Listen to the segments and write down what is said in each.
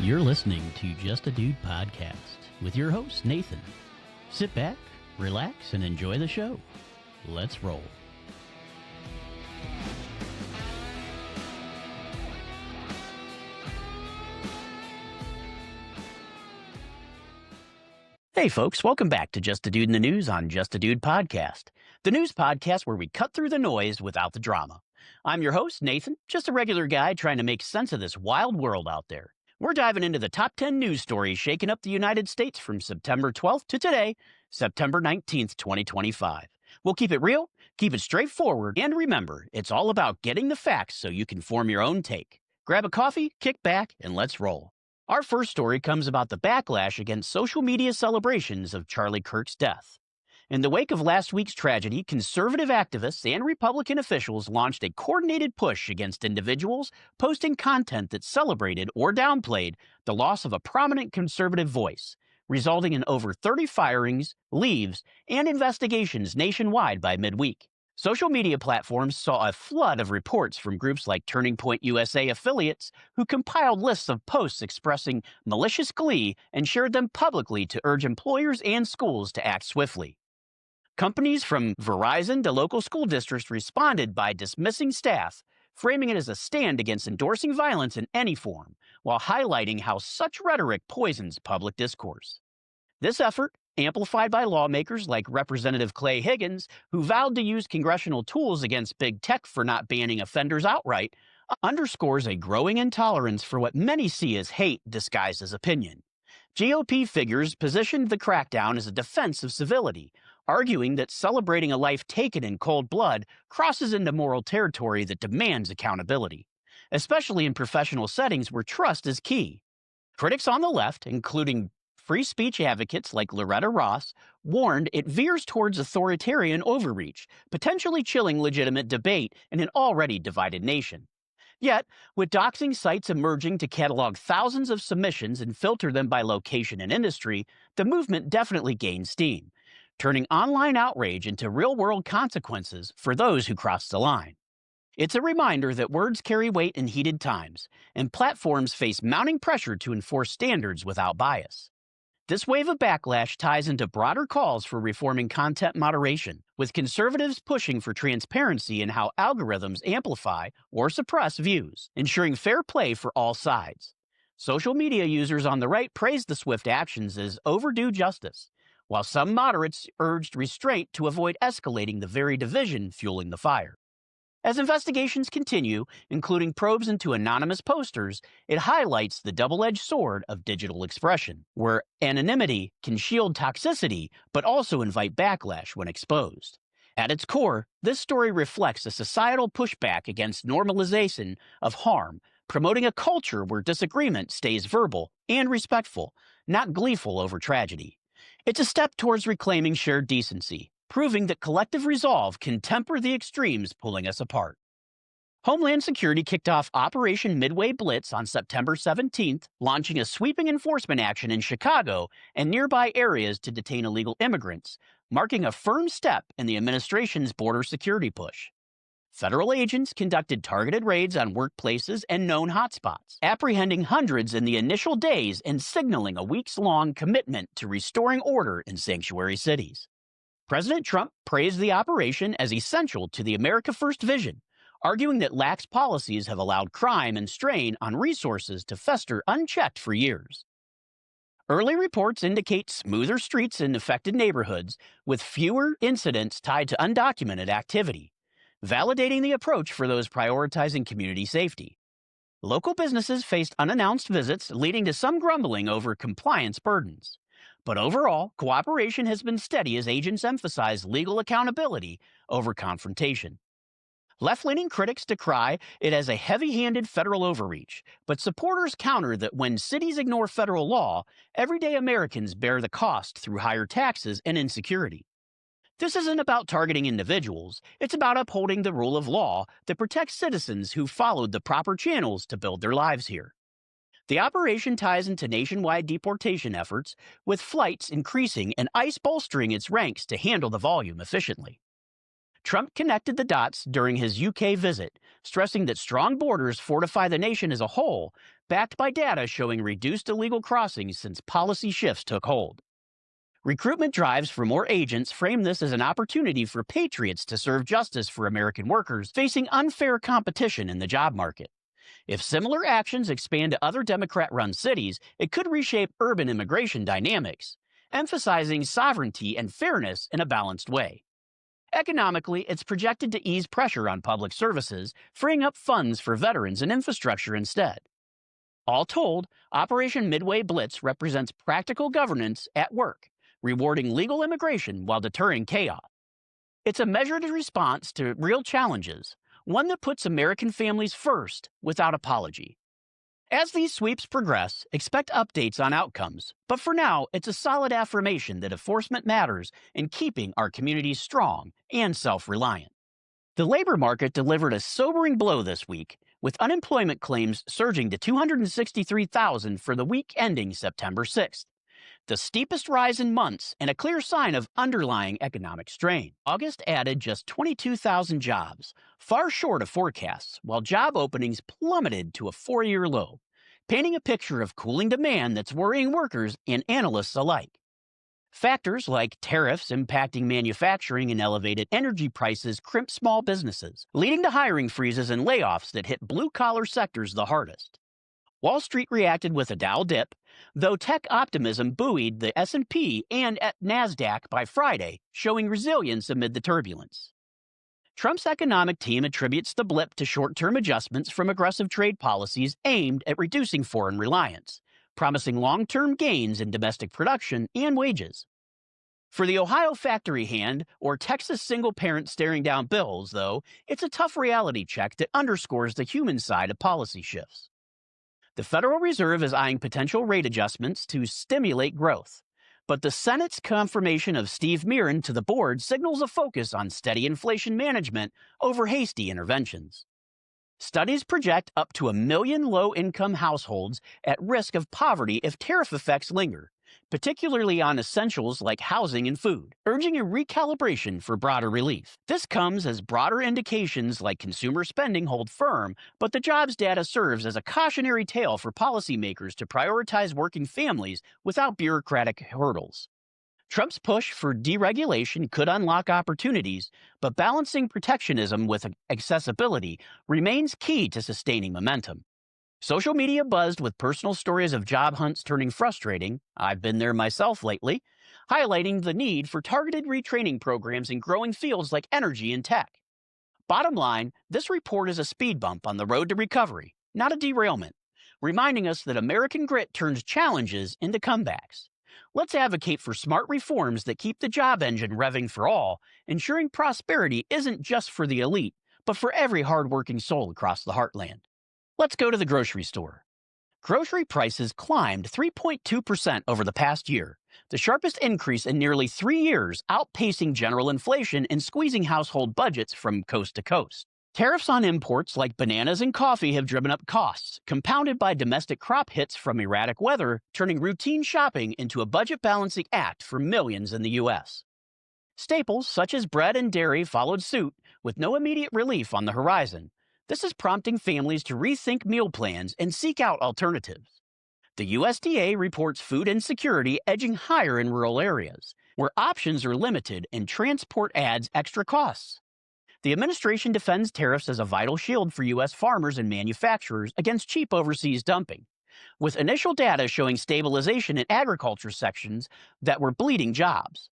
You're listening to Just a Dude podcast with your host, Nathan. Sit back, relax, and enjoy the show. Let's roll. Hey folks, welcome back to Just a Dude in the News on Just a Dude podcast, the news podcast where we cut through the noise without the drama. I'm your host, Nathan, just a regular guy trying to make sense of this wild world out there. We're diving into the top 10 news stories shaking up the United States from September 12th to today, September 19th, 2025. We'll keep it real, keep it straightforward, and remember, it's all about getting the facts so you can form your own take. Grab a coffee, kick back, and let's roll. Our first story comes about the backlash against social media celebrations of Charlie Kirk's death. In the wake of last week's tragedy, conservative activists and Republican officials launched a coordinated push against individuals posting content that celebrated or downplayed the loss of a prominent conservative voice, resulting in over 30 firings, leaves, and investigations nationwide by midweek. Social media platforms saw a flood of reports from groups like Turning Point USA affiliates who compiled lists of posts expressing malicious glee and shared them publicly to urge employers and schools to act swiftly. Companies from Verizon to local school districts responded by dismissing staff, framing it as a stand against endorsing violence in any form, while highlighting how such rhetoric poisons public discourse. This effort, amplified by lawmakers like Representative Clay Higgins, who vowed to use congressional tools against big tech for not banning offenders outright, underscores a growing intolerance for what many see as hate disguised as opinion. GOP figures positioned the crackdown as a defense of civility, arguing that celebrating a life taken in cold blood crosses into moral territory that demands accountability, especially in professional settings where trust is key. Critics on the left, including free speech advocates like Loretta Ross, warned it veers towards authoritarian overreach, potentially chilling legitimate debate in an already divided nation. Yet, with doxing sites emerging to catalog thousands of submissions and filter them by location and industry, the movement definitely gained steam, turning online outrage into real-world consequences for those who cross the line. It's a reminder that words carry weight in heated times, and platforms face mounting pressure to enforce standards without bias. This wave of backlash ties into broader calls for reforming content moderation, with conservatives pushing for transparency in how algorithms amplify or suppress views, ensuring fair play for all sides. Social media users on the right praised the swift actions as overdue justice, while some moderates urged restraint to avoid escalating the very division fueling the fire. As investigations continue, including probes into anonymous posters, it highlights the double-edged sword of digital expression, where anonymity can shield toxicity but also invite backlash when exposed. At its core, this story reflects a societal pushback against normalization of harm, promoting a culture where disagreement stays verbal and respectful, not gleeful over tragedy. It's a step towards reclaiming shared decency, proving that collective resolve can temper the extremes pulling us apart. Homeland Security kicked off Operation Midway Blitz on September 17th, launching a sweeping enforcement action in Chicago and nearby areas to detain illegal immigrants, marking a firm step in the administration's border security push. Federal agents conducted targeted raids on workplaces and known hotspots, apprehending hundreds in the initial days and signaling a weeks-long commitment to restoring order in sanctuary cities. President Trump praised the operation as essential to the America First vision, arguing that lax policies have allowed crime and strain on resources to fester unchecked for years. Early reports indicate smoother streets in affected neighborhoods, with fewer incidents tied to undocumented activity, validating the approach for those prioritizing community safety. Local businesses faced unannounced visits, leading to some grumbling over compliance burdens. But overall, cooperation has been steady as agents emphasize legal accountability over confrontation. Left-leaning critics decry it as a heavy-handed federal overreach, but supporters counter that when cities ignore federal law, everyday Americans bear the cost through higher taxes and insecurity. This isn't about targeting individuals, it's about upholding the rule of law that protects citizens who followed the proper channels to build their lives here. The operation ties into nationwide deportation efforts, with flights increasing and ICE bolstering its ranks to handle the volume efficiently. Trump connected the dots during his UK visit, stressing that strong borders fortify the nation as a whole, backed by data showing reduced illegal crossings since policy shifts took hold. Recruitment drives for more agents frame this as an opportunity for patriots to serve justice for American workers facing unfair competition in the job market. If similar actions expand to other Democrat run cities, it could reshape urban immigration dynamics, emphasizing sovereignty and fairness in a balanced way. Economically, it's projected to ease pressure on public services, freeing up funds for veterans and infrastructure instead. All told, Operation Midway Blitz represents practical governance at work, rewarding legal immigration while deterring chaos. It's a measured response to real challenges, one that puts American families first without apology. As these sweeps progress, expect updates on outcomes, but for now, it's a solid affirmation that enforcement matters in keeping our communities strong and self-reliant. The labor market delivered a sobering blow this week, with unemployment claims surging to 263,000 for the week ending September 6th. The steepest rise in months and a clear sign of underlying economic strain. August added just 22,000 jobs, far short of forecasts, while job openings plummeted to a 4-year low, painting a picture of cooling demand that's worrying workers and analysts alike. Factors like tariffs impacting manufacturing and elevated energy prices crimp small businesses, leading to hiring freezes and layoffs that hit blue-collar sectors the hardest. Wall Street reacted with a Dow dip, though tech optimism buoyed the S&P and at NASDAQ by Friday, showing resilience amid the turbulence. Trump's economic team attributes the blip to short-term adjustments from aggressive trade policies aimed at reducing foreign reliance, promising long-term gains in domestic production and wages. For the Ohio factory hand or Texas single parent staring down bills, though, it's a tough reality check that underscores the human side of policy shifts. The Federal Reserve is eyeing potential rate adjustments to stimulate growth, but the Senate's confirmation of Steve Mirren to the board signals a focus on steady inflation management over hasty interventions. Studies project up to 1 million low-income households at risk of poverty if tariff effects linger, particularly on essentials like housing and food, urging a recalibration for broader relief. This comes as broader indications like consumer spending hold firm, but the jobs data serves as a cautionary tale for policymakers to prioritize working families without bureaucratic hurdles. Trump's push for deregulation could unlock opportunities, but balancing protectionism with accessibility remains key to sustaining momentum. Social media buzzed with personal stories of job hunts turning frustrating. I've been there myself lately, highlighting the need for targeted retraining programs in growing fields like energy and tech. Bottom line, this report is a speed bump on the road to recovery, not a derailment, reminding us that American grit turns challenges into comebacks. Let's advocate for smart reforms that keep the job engine revving for all, ensuring prosperity isn't just for the elite, but for every hardworking soul across the heartland. Let's go to the grocery store. Grocery prices climbed 3.2% over the past year, the sharpest increase in nearly 3 years, outpacing general inflation and squeezing household budgets from coast to coast. Tariffs on imports like bananas and coffee have driven up costs, compounded by domestic crop hits from erratic weather, turning routine shopping into a budget-balancing act for millions in the U.S. Staples such as bread and dairy followed suit, with no immediate relief on the horizon. This is prompting families to rethink meal plans and seek out alternatives. The USDA reports food insecurity edging higher in rural areas, where options are limited and transport adds extra costs. The administration defends tariffs as a vital shield for U.S. farmers and manufacturers against cheap overseas dumping, with initial data showing stabilization in agriculture sections that were bleeding jobs.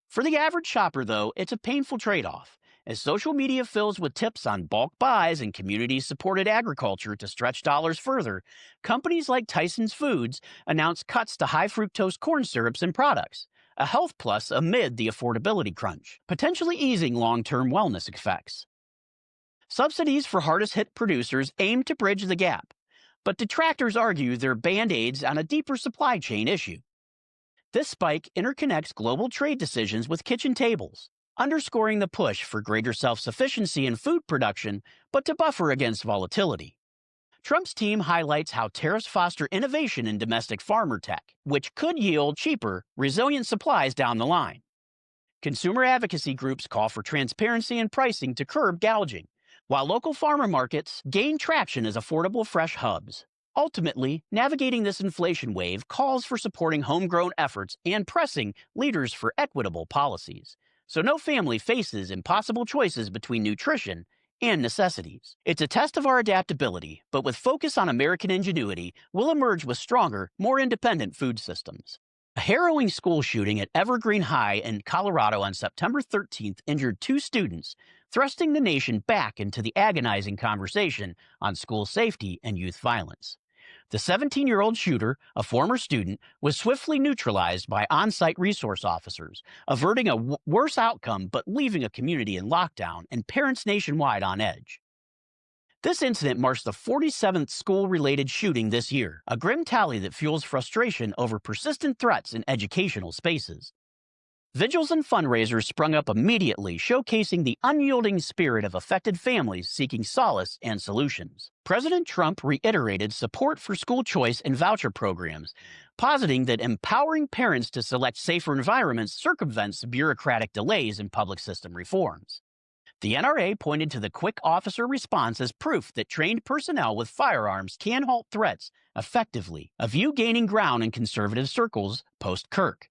For the average shopper, though, it's a painful trade-off, as social media fills with tips on bulk buys and community-supported agriculture to stretch dollars further. Companies like Tyson's Foods announced cuts to high-fructose corn syrups and products, a health plus amid the affordability crunch, potentially easing long-term wellness effects. Subsidies for hardest-hit producers aim to bridge the gap, but detractors argue they're band-aids on a deeper supply chain issue. This spike interconnects global trade decisions with kitchen tables, underscoring the push for greater self-sufficiency in food production, but to buffer against volatility. Trump's team highlights how tariffs foster innovation in domestic farmer tech, which could yield cheaper, resilient supplies down the line. Consumer advocacy groups call for transparency in pricing to curb gouging, while local farmer markets gain traction as affordable fresh hubs. Ultimately, navigating this inflation wave calls for supporting homegrown efforts and pressing leaders for equitable policies, so no family faces impossible choices between nutrition and necessities. It's a test of our adaptability, but with focus on American ingenuity, we'll emerge with stronger, more independent food systems. A harrowing school shooting at Evergreen High in Colorado on September 13th injured 2 students, thrusting the nation back into the agonizing conversation on school safety and youth violence. The 17-year-old shooter, a former student, was swiftly neutralized by on-site resource officers, averting a worse outcome but leaving a community in lockdown and parents nationwide on edge. This incident marks the 47th school-related shooting this year, a grim tally that fuels frustration over persistent threats in educational spaces. Vigils and fundraisers sprung up immediately, showcasing the unyielding spirit of affected families seeking solace and solutions. President Trump reiterated support for school choice and voucher programs, positing that empowering parents to select safer environments circumvents bureaucratic delays in public system reforms. The NRA pointed to the quick officer response as proof that trained personnel with firearms can halt threats effectively, a view gaining ground in conservative circles post-Kirk.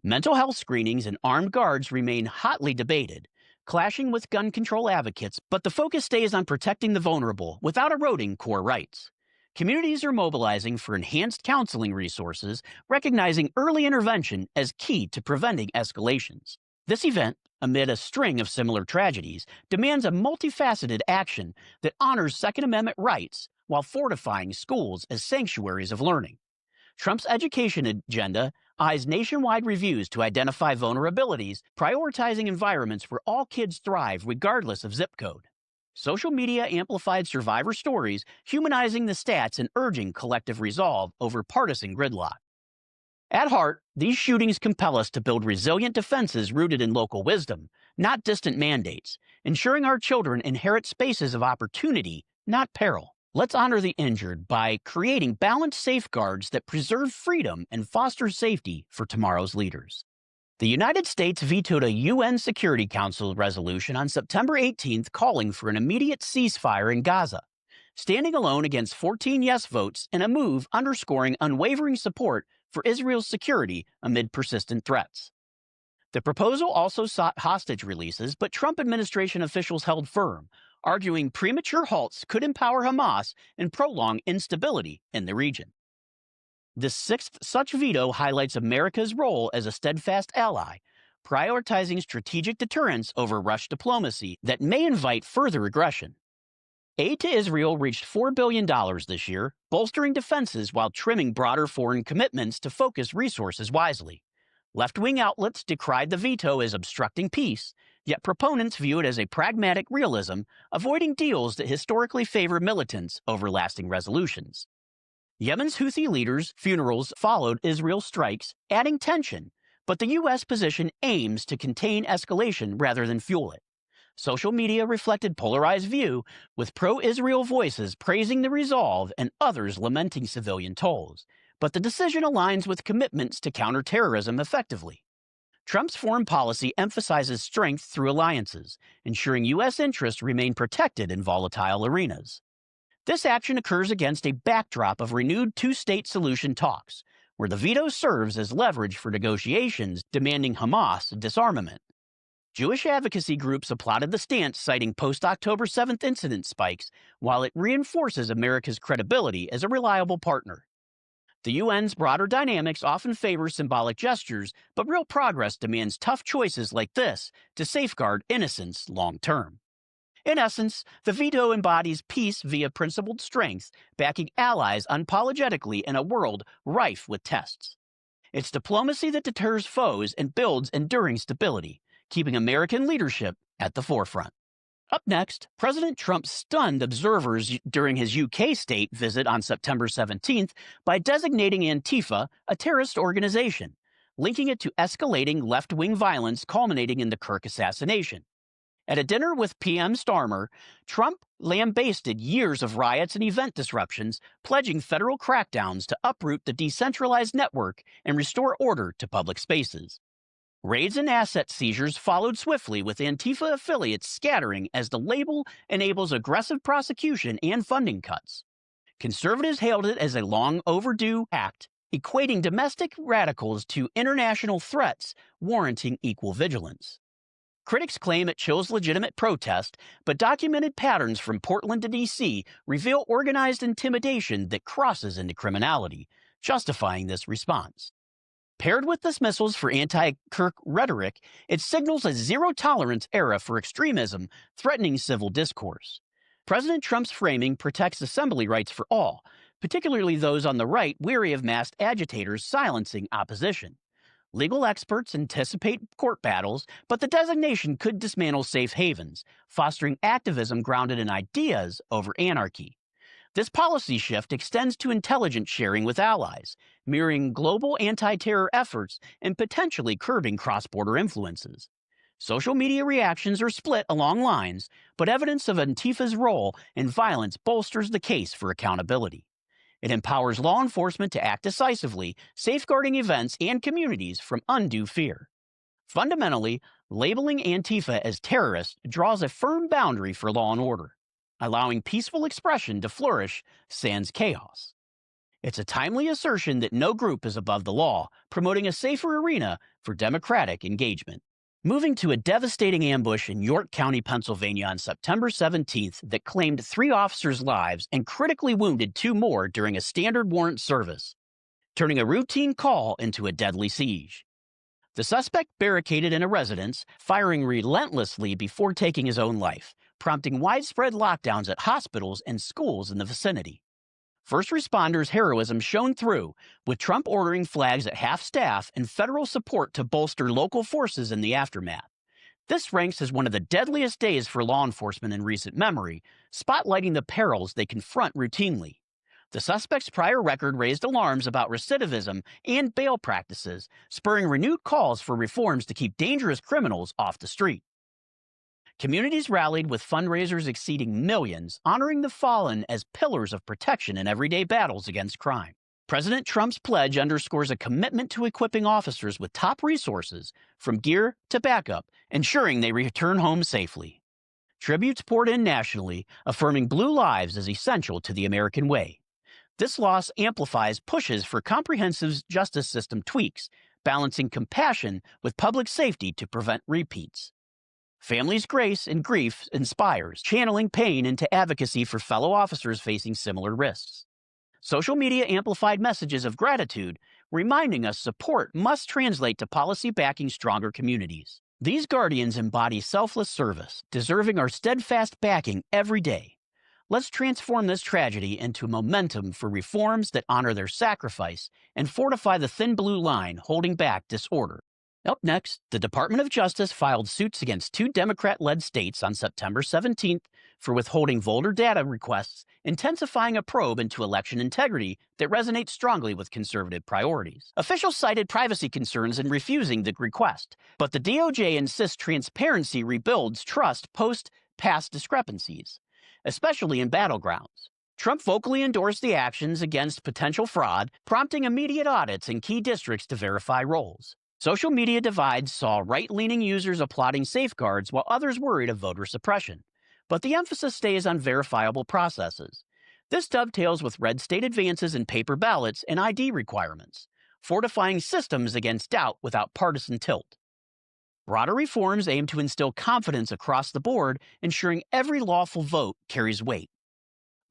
Mental health screenings and armed guards remain hotly debated, clashing with gun control advocates, but the focus stays on protecting the vulnerable without eroding core rights. Communities are mobilizing for enhanced counseling resources, recognizing early intervention as key to preventing escalations. This event, amid a string of similar tragedies, demands a multifaceted action that honors Second Amendment rights while fortifying schools as sanctuaries of learning. Trump's education agenda eyes nationwide reviews to identify vulnerabilities, prioritizing environments where all kids thrive regardless of zip code. Social media amplified survivor stories, humanizing the stats and urging collective resolve over partisan gridlock. At heart, these shootings compel us to build resilient defenses rooted in local wisdom, not distant mandates, ensuring our children inherit spaces of opportunity, not peril. Let's honor the injured by creating balanced safeguards that preserve freedom and foster safety for tomorrow's leaders. The United States vetoed a UN Security Council resolution on September 18th calling for an immediate ceasefire in Gaza, standing alone against 14 yes votes in a move underscoring unwavering support for Israel's security amid persistent threats. The proposal also sought hostage releases, but Trump administration officials held firm, arguing premature halts could empower Hamas and prolong instability in the region. The 6th such veto highlights America's role as a steadfast ally, prioritizing strategic deterrence over rush diplomacy that may invite further aggression. Aid to Israel reached $4 billion this year, bolstering defenses while trimming broader foreign commitments to focus resources wisely. Left-wing outlets decried the veto as obstructing peace, yet proponents view it as a pragmatic realism, avoiding deals that historically favor militants over lasting resolutions. Yemen's Houthi leaders' funerals followed Israel's strikes, adding tension, but the U.S. position aims to contain escalation rather than fuel it. Social media reflected polarized view, with pro-Israel voices praising the resolve and others lamenting civilian tolls. But the decision aligns with commitments to counter terrorism effectively. Trump's foreign policy emphasizes strength through alliances, ensuring U.S. interests remain protected in volatile arenas. This action occurs against a backdrop of renewed two-state solution talks, where the veto serves as leverage for negotiations demanding Hamas disarmament. Jewish advocacy groups applauded the stance, citing post-October 7th incident spikes, while it reinforces America's credibility as a reliable partner. The UN's broader dynamics often favor symbolic gestures, but real progress demands tough choices like this to safeguard innocence long-term. In essence, the veto embodies peace via principled strength, backing allies unapologetically in a world rife with tests. It's diplomacy that deters foes and builds enduring stability, keeping American leadership at the forefront. Up next, President Trump stunned observers during his UK state visit on September 17th by designating Antifa a terrorist organization, linking it to escalating left-wing violence culminating in the Kirk assassination. At a dinner with PM Starmer, Trump lambasted years of riots and event disruptions, pledging federal crackdowns to uproot the decentralized network and restore order to public spaces. Raids and asset seizures followed swiftly, with Antifa affiliates scattering as the label enables aggressive prosecution and funding cuts. Conservatives hailed it as a long overdue act, equating domestic radicals to international threats, warranting equal vigilance. Critics claim it chills legitimate protest, but documented patterns from Portland to D.C. reveal organized intimidation that crosses into criminality, justifying this response. Paired with dismissals for anti-Kirk rhetoric, it signals a zero-tolerance era for extremism threatening civil discourse. President Trump's framing protects assembly rights for all, particularly those on the right weary of masked agitators silencing opposition. Legal experts anticipate court battles, but the designation could dismantle safe havens, fostering activism grounded in ideas over anarchy. This policy shift extends to intelligence sharing with allies, mirroring global anti-terror efforts and potentially curbing cross-border influences. Social media reactions are split along lines, but evidence of Antifa's role in violence bolsters the case for accountability. It empowers law enforcement to act decisively, safeguarding events and communities from undue fear. Fundamentally, labeling Antifa as terrorist draws a firm boundary for law and order, allowing peaceful expression to flourish sans chaos. It's a timely assertion that no group is above the law, promoting a safer arena for democratic engagement. Moving to a devastating ambush in York County, Pennsylvania on September 17th that claimed 3 officers' lives and critically wounded 2 more during a standard warrant service, turning a routine call into a deadly siege. The suspect barricaded in a residence, firing relentlessly before taking his own life, prompting widespread lockdowns at hospitals and schools in the vicinity. First responders' heroism shone through, with Trump ordering flags at half-staff and federal support to bolster local forces in the aftermath. This ranks as one of the deadliest days for law enforcement in recent memory, spotlighting the perils they confront routinely. The suspect's prior record raised alarms about recidivism and bail practices, spurring renewed calls for reforms to keep dangerous criminals off the street. Communities rallied with fundraisers exceeding millions, honoring the fallen as pillars of protection in everyday battles against crime. President Trump's pledge underscores a commitment to equipping officers with top resources, from gear to backup, ensuring they return home safely. Tributes poured in nationally, affirming blue lives as essential to the American way. This loss amplifies pushes for comprehensive justice system tweaks, balancing compassion with public safety to prevent repeats. Families' grace and grief inspires, channeling pain into advocacy for fellow officers facing similar risks. Social media amplified messages of gratitude, reminding us support must translate to policy backing stronger communities. These guardians embody selfless service, deserving our steadfast backing every day. Let's transform this tragedy into momentum for reforms that honor their sacrifice and fortify the thin blue line holding back disorder. Up next, the Department of Justice filed suits against 2 Democrat-led states on September 17th for withholding voter data requests, intensifying a probe into election integrity that resonates strongly with conservative priorities. Officials cited privacy concerns in refusing the request, but the DOJ insists transparency rebuilds trust post-past discrepancies, especially in battlegrounds. Trump vocally endorsed the actions against potential fraud, prompting immediate audits in key districts to verify roles. Social media divides saw right-leaning users applauding safeguards while others worried of voter suppression. But the emphasis stays on verifiable processes. This dovetails with red state advances in paper ballots and ID requirements, fortifying systems against doubt without partisan tilt. Broader reforms aim to instill confidence across the board, ensuring every lawful vote carries weight.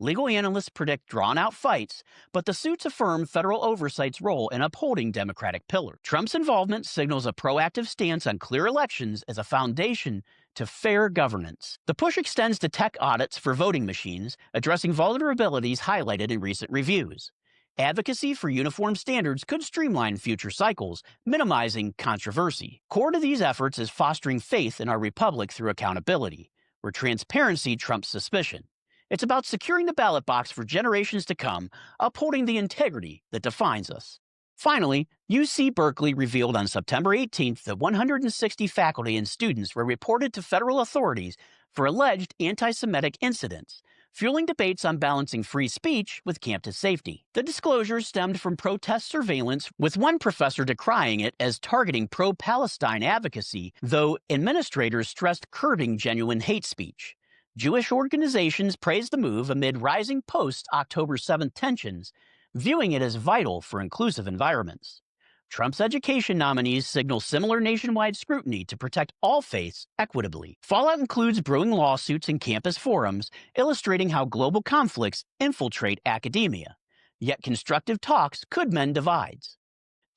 Legal analysts predict drawn-out fights, but the suits affirm federal oversight's role in upholding democratic pillars. Trump's involvement signals a proactive stance on clear elections as a foundation to fair governance. The push extends to tech audits for voting machines, addressing vulnerabilities highlighted in recent reviews. Advocacy for uniform standards could streamline future cycles, minimizing controversy. Core to these efforts is fostering faith in our republic through accountability, where transparency trumps suspicion. It's about securing the ballot box for generations to come, upholding the integrity that defines us. Finally, UC Berkeley revealed on September 18th that 160 faculty and students were reported to federal authorities for alleged anti-Semitic incidents, fueling debates on balancing free speech with campus safety. The disclosures stemmed from protest surveillance, with one professor decrying it as targeting pro-Palestine advocacy, though administrators stressed curbing genuine hate speech. Jewish organizations praised the move amid rising post-October 7th tensions, viewing it as vital for inclusive environments. Trump's education nominees signal similar nationwide scrutiny to protect all faiths equitably. Fallout includes brewing lawsuits and campus forums, illustrating how global conflicts infiltrate academia. Yet constructive talks could mend divides.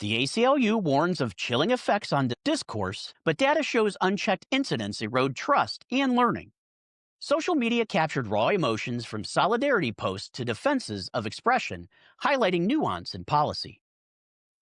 The ACLU warns of chilling effects on discourse, but data shows unchecked incidents erode trust and learning. Social media captured raw emotions from solidarity posts to defenses of expression, highlighting nuance in policy.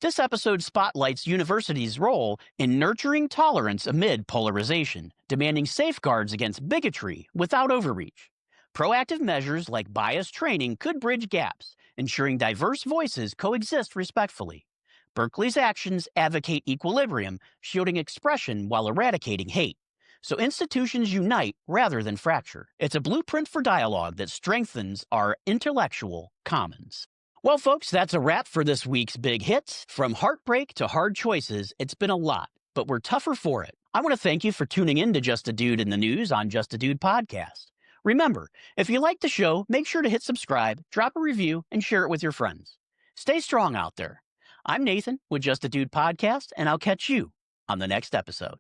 This episode spotlights universities' role in nurturing tolerance amid polarization, demanding safeguards against bigotry without overreach. Proactive measures like bias training could bridge gaps, ensuring diverse voices coexist respectfully. Berkeley's actions advocate equilibrium, shielding expression while eradicating hate. So institutions unite rather than fracture. It's a blueprint for dialogue that strengthens our intellectual commons. Well, folks, that's a wrap for this week's Big Hits. From heartbreak to hard choices, it's been a lot, but we're tougher for it. I want to thank you for tuning in to Just a Dude in the News on Just a Dude Podcast. Remember, if you like the show, make sure to hit subscribe, drop a review, and share it with your friends. Stay strong out there. I'm Nathan with Just a Dude Podcast, and I'll catch you on the next episode.